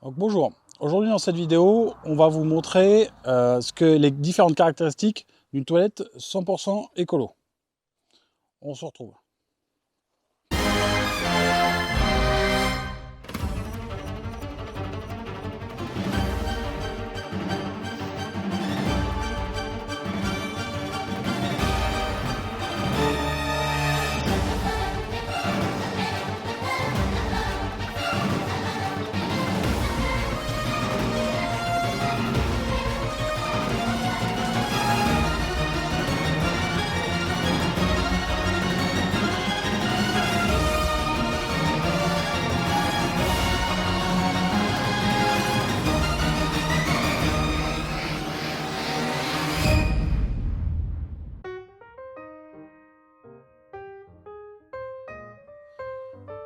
Donc bonjour, aujourd'hui dans cette vidéo, on va vous montrer les différentes caractéristiques d'une toilette 100% écolo. On se retrouve.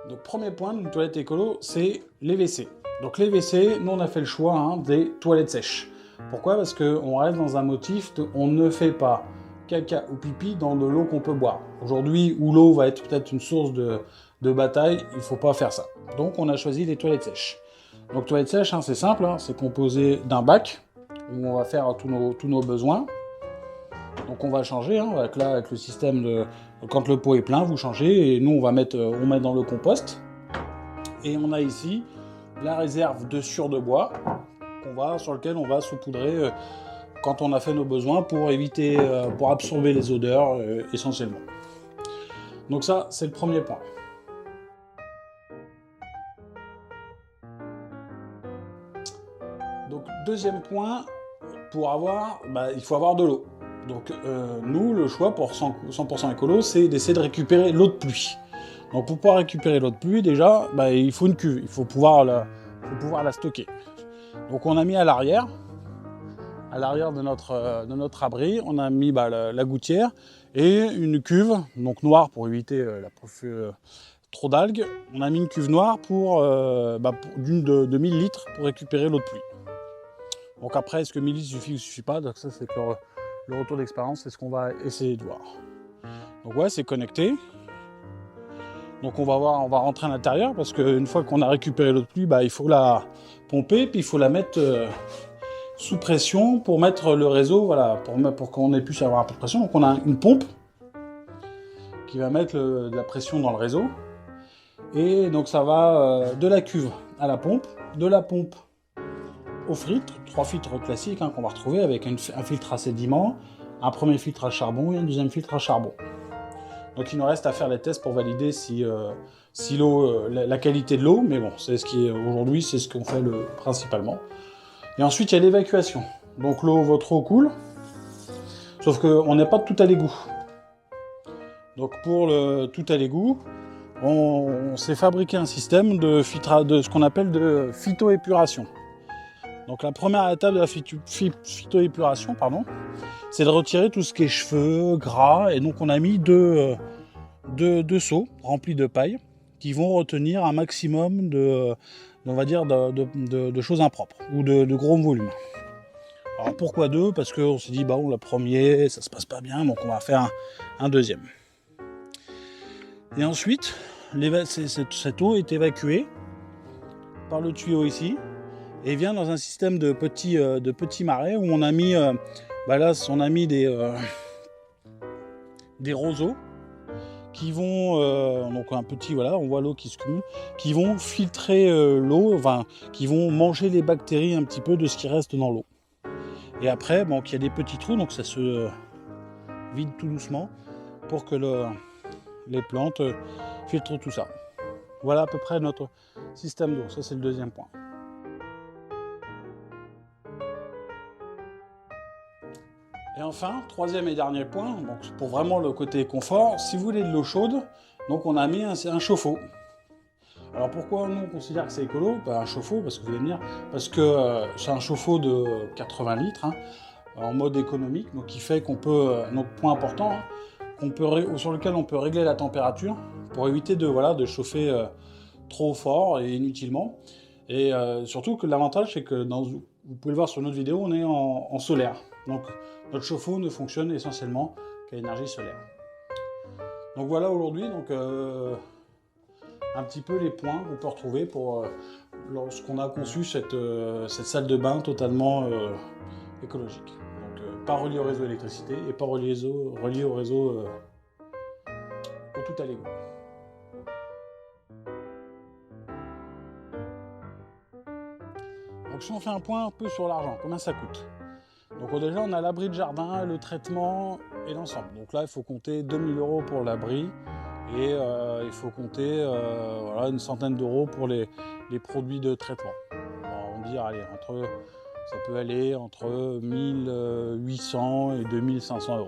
Le premier point d'une toilette écolo, c'est les WC. Donc les WC, nous on a fait le choix des toilettes sèches. Pourquoi? Parce qu'on reste dans un motif de on ne fait pas caca ou pipi dans de l'eau qu'on peut boire. Aujourd'hui, où l'eau va être peut-être une source de bataille, il ne faut pas faire ça. Donc on a choisi les toilettes sèches. Donc toilettes sèches, c'est simple, c'est composé d'un bac où on va faire tous nos besoins. Donc on va changer, avec le système de quand le pot est plein, vous changez et nous on met dans le compost. Et on a ici la réserve de sur de bois sur lequel on va saupoudrer quand on a fait nos besoins pour éviter, pour absorber les odeurs essentiellement. Donc ça c'est le premier point. Donc deuxième point, il faut avoir de l'eau. Donc nous, le choix pour 100% écolo, c'est d'essayer de récupérer l'eau de pluie. Donc pour pouvoir récupérer l'eau de pluie, déjà, il faut une cuve, il faut pouvoir la stocker. Donc on a mis à l'arrière de notre abri, on a mis la gouttière et une cuve, donc noire pour éviter trop d'algues. On a mis une cuve noire d'une de 1000 litres pour récupérer l'eau de pluie. Donc après, est-ce que 1000 litres suffit ou suffit pas? Donc ça, c'est que le retour d'expérience, c'est ce qu'on va essayer de voir. Donc ouais, c'est connecté. Donc on va rentrer à l'intérieur parce qu'une fois qu'on a récupéré l'eau de pluie, il faut la pomper, puis il faut la mettre sous pression pour mettre le réseau, voilà, pour qu'on ait pu avoir un peu de pression. Donc on a une pompe qui va mettre de la pression dans le réseau. Et donc ça va de la cuve à la pompe, de la pompe au filtre, 3 filtres classiques qu'on va retrouver avec un filtre à sédiment, un premier filtre à charbon et un deuxième filtre à charbon. Donc il nous reste à faire les tests pour valider si l'eau, la qualité de l'eau, mais bon, aujourd'hui, c'est ce qu'on fait principalement. Et ensuite, il y a l'évacuation. Donc votre eau coule, sauf qu'on n'est pas tout à l'égout. Donc pour tout à l'égout, on s'est fabriqué un système de ce qu'on appelle de phytoépuration. Donc la première étape de la phytoépuration, c'est de retirer tout ce qui est cheveux, gras, et donc on a mis deux seaux remplis de paille qui vont retenir un maximum de choses impropres ou de gros volumes. Alors pourquoi deux? Parce qu'on s'est dit, le premier, ça se passe pas bien, donc on va faire un deuxième. Et ensuite, cette eau est évacuée par le tuyau ici, et vient dans un système de petits marais où on a mis, des roseaux qui vont, donc un petit, on voit l'eau qui se cumule, qui vont filtrer l'eau, qui vont manger les bactéries un petit peu de ce qui reste dans l'eau. Et après, il y a des petits trous, donc ça se vide tout doucement pour que les plantes filtrent tout ça. Voilà à peu près notre système d'eau, ça c'est le deuxième point. Et enfin, troisième et dernier point, donc pour vraiment le côté confort, si vous voulez de l'eau chaude, donc on a mis un chauffe-eau. Alors pourquoi nous on considère que c'est écolo? Un chauffe-eau, parce que vous allez me dire, parce que c'est un chauffe-eau de 80 litres, en mode économique, donc qui fait qu'on peut, notre point important, sur lequel on peut régler la température pour éviter de chauffer trop fort et inutilement. Et surtout que l'avantage c'est que vous pouvez le voir sur notre vidéo, on est en solaire. Donc notre chauffe-eau ne fonctionne essentiellement qu'à énergie solaire. Donc voilà aujourd'hui un petit peu les points qu'on peut retrouver pour lorsqu'on a conçu cette salle de bain totalement écologique. Donc pas reliée au réseau d'électricité et pas reliée au réseau au tout à l'égo. Donc si on fait un point un peu sur l'argent, combien ça coûte? Donc déjà on a l'abri de jardin, le traitement et l'ensemble. Donc là il faut compter 2000 € pour l'abri et il faut compter voilà, une centaine d'euros pour les produits de traitement. On va dire, allez, ça peut aller entre 1800 et 2500 euros.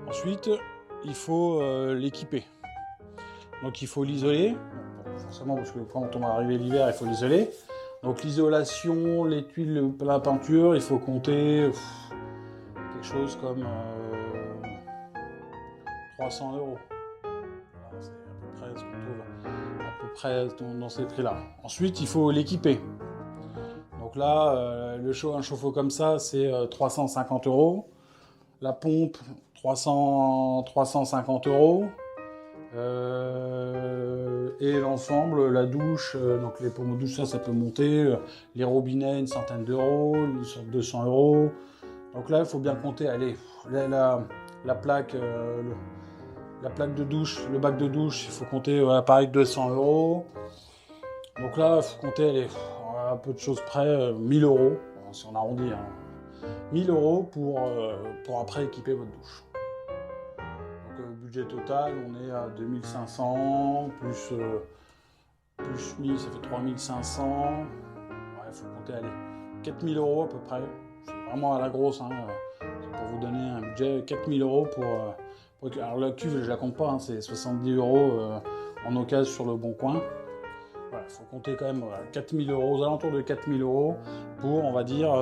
Ensuite, il faut l'équiper. Donc il faut l'isoler, forcément parce que quand on va arriver l'hiver, il faut l'isoler. Donc l'isolation, les tuiles, la peinture, il faut compter quelque chose comme 300 euros. Voilà, c'est à peu près ce qu'on trouve à peu près dans ces prix-là. Ensuite, il faut l'équiper. Donc là, un chauffe-eau comme ça, c'est 350 euros. La pompe, 350 euros. Et l'ensemble, la douche, donc les pompes de douche, ça peut monter. Les robinets, une centaine d'euros, 200 euros. Donc là, il faut bien compter, allez, la plaque, la plaque de douche, le bac de douche, il faut compter, voilà, pareil, 200 euros. Donc là, il faut compter, allez, à peu de choses près, 1000 euros, si on arrondit, hein. 1000 euros pour après équiper votre douche. Donc budget total, on est à 2500, plus 1000, ça fait 3500. Ouais, il faut compter, allez, 4000 euros à peu près. C'est vraiment à la grosse, hein, pour vous donner un budget, 4000 euros alors la cuve, je la compte pas, hein, c'est 70 euros en occasion sur le bon coin. Voilà, il faut compter quand même 4000 euros, aux alentours de 4000 euros pour, on va dire,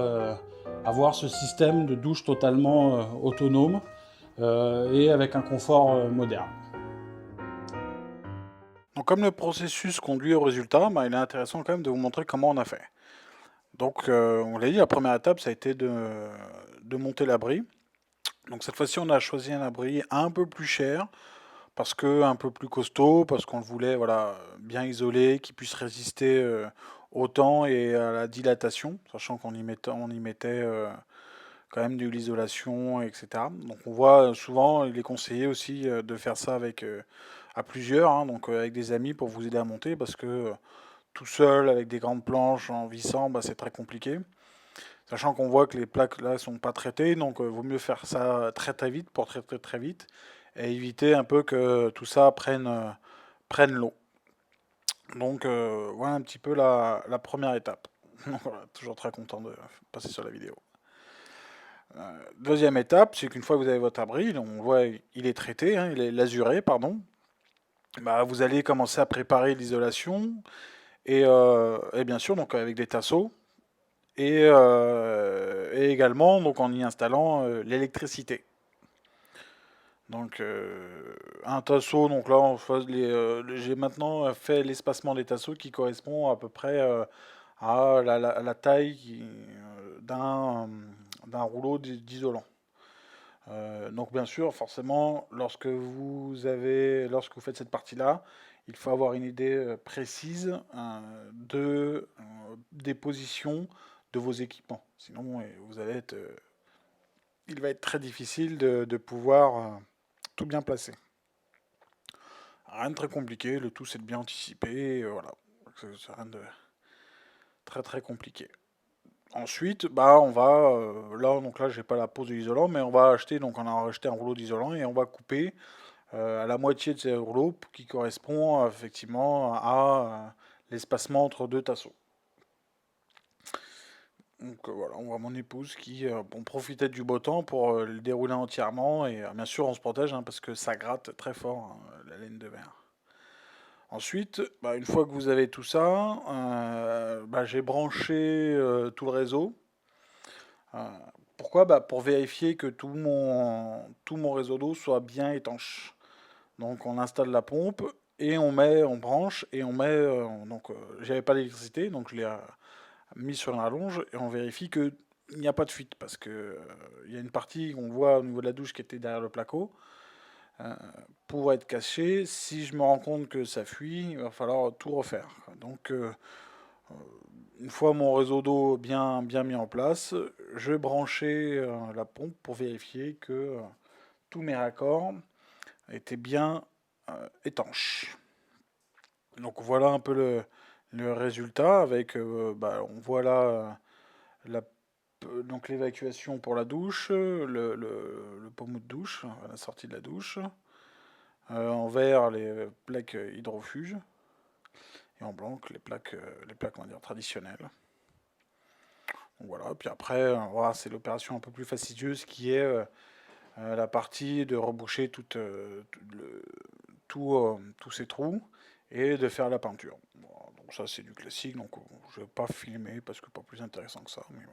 avoir ce système de douche totalement autonome et avec un confort moderne. Donc comme le processus conduit au résultat, bah, il est intéressant quand même de vous montrer comment on a fait. Donc on l'a dit, la première étape, ça a été de monter l'abri. Donc cette fois-ci, on a choisi un abri un peu plus cher, parce que un peu plus costaud, parce qu'on le voulait voilà, bien isolé, qui puisse résister au temps et à la dilatation, sachant qu'on y mettait quand même de l'isolation, etc. Donc on voit souvent, il est conseillé aussi de faire ça à plusieurs, hein, donc avec des amis pour vous aider à monter, parce que tout seul, avec des grandes planches, en vissant, bah, c'est très compliqué. Sachant qu'on voit que les plaques là sont pas traitées, donc vaut mieux faire ça très très vite pour traiter très vite et éviter un peu que tout ça prenne l'eau. Donc voilà un petit peu la première étape. Voilà, toujours très content de passer sur la vidéo. Deuxième étape, c'est qu'une fois que vous avez votre abri, on voit il est traité, hein, il est lasuré, pardon. Bah, vous allez commencer à préparer l'isolation et bien sûr donc avec des tasseaux et également donc en y installant l'électricité. Donc un tasseau, donc là j'ai maintenant fait l'espacement des tasseaux qui correspond à peu près à la taille d'un rouleau d'isolant. Donc bien sûr, forcément, lorsque vous faites cette partie-là, il faut avoir une idée précise des positions de vos équipements. Sinon, il va être très difficile de pouvoir tout bien placer. Rien de très compliqué, le tout c'est de bien anticiper, voilà. C'est rien de très très compliqué. Ensuite, bah on va là j'ai pas la pose de l'isolant, mais on a acheté un rouleau d'isolant et on va couper à la moitié de ces rouleaux qui correspond effectivement à l'espacement entre deux tasseaux. Donc voilà, on voit mon épouse qui profitait du beau temps pour le dérouler entièrement et bien sûr on se protège hein, parce que ça gratte très fort hein, la laine de verre. Ensuite, bah, une fois que vous avez tout ça, bah, j'ai branché tout le réseau. Euh, Pourquoi? Bah, pour vérifier que tout mon réseau d'eau soit bien étanche. Donc on installe la pompe et on branche et on met. J'avais pas d'électricité, donc je l'ai mis sur une rallonge et on vérifie qu'il n'y a pas de fuite parce que il y a une partie qu'on voit au niveau de la douche qui était derrière le placo. Euh, pour être caché, si je me rends compte que ça fuit, il va falloir tout refaire. Donc Une fois mon réseau d'eau bien mis en place, je vais brancher la pompe pour vérifier que tous mes raccords étaient bien étanches. Donc voilà un peu le résultat avec, on voit là la, donc l'évacuation pour la douche, le pommeau de douche, la sortie de la douche. En vert, les plaques hydrofuges. Et en blanc, les plaques on va dire, traditionnelles. Donc voilà, puis après, voilà, c'est l'opération un peu plus fastidieuse qui est la partie de reboucher tous ces trous et de faire la peinture. Bon, donc ça c'est du classique, donc je ne vais pas filmer parce que pas plus intéressant que ça. Mais bon.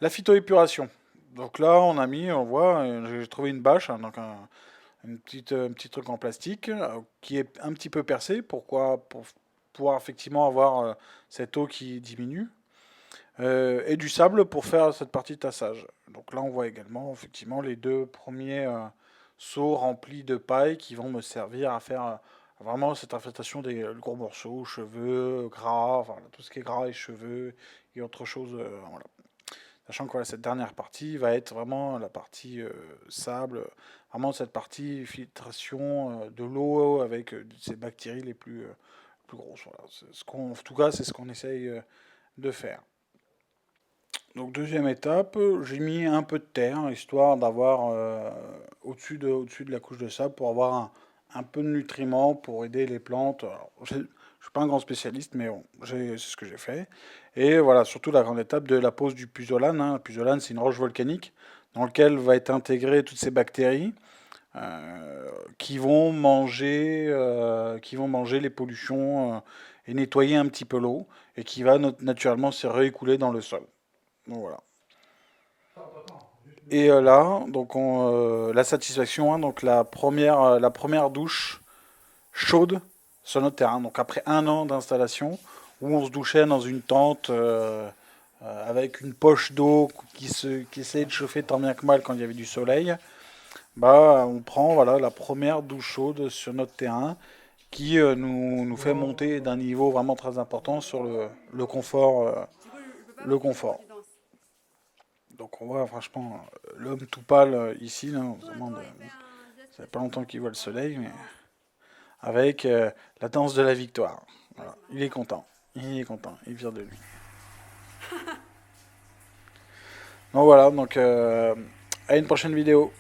La phytoépuration. Donc là on voit, j'ai trouvé une bâche, hein, donc un petit truc en plastique qui est un petit peu percé. Pourquoi? Pour pouvoir effectivement avoir cette eau qui diminue. Et du sable pour faire cette partie de tassage. Donc là, on voit également effectivement les deux premiers seaux remplis de paille qui vont me servir à faire vraiment cette infiltration des gros morceaux, cheveux, gras, enfin tout ce qui est gras et cheveux et autre chose. Voilà. Sachant que voilà, cette dernière partie va être vraiment la partie sable, vraiment cette partie filtration de l'eau avec ces bactéries les plus grosses. Voilà. En tout cas, c'est ce qu'on essaye de faire. Donc deuxième étape, j'ai mis un peu de terre, histoire d'avoir au-dessus de la couche de sable, pour avoir un peu de nutriments, pour aider les plantes. Alors, je ne suis pas un grand spécialiste, mais bon, c'est ce que j'ai fait. Et voilà, surtout la grande étape de la pose du puzzolane, hein. Le puzzolane, c'est une roche volcanique dans laquelle va être intégré toutes ces bactéries qui vont manger les pollutions et nettoyer un petit peu l'eau, et qui va naturellement se réécouler dans le sol. Donc voilà. Et là, donc la satisfaction, hein, donc la première douche chaude sur notre terrain. Donc après un an d'installation, où on se douchait dans une tente avec une poche d'eau qui essayait de chauffer tant bien que mal quand il y avait du soleil, bah on prend voilà la première douche chaude sur notre terrain qui nous fait monter d'un niveau vraiment très important sur le confort. Le confort. Donc on voit franchement l'homme tout pâle ici, là, on se demande, ça fait pas longtemps qu'il voit le soleil, mais avec la danse de la victoire. Voilà. Il est content, il est content, il vient de lui. Donc voilà, donc à une prochaine vidéo.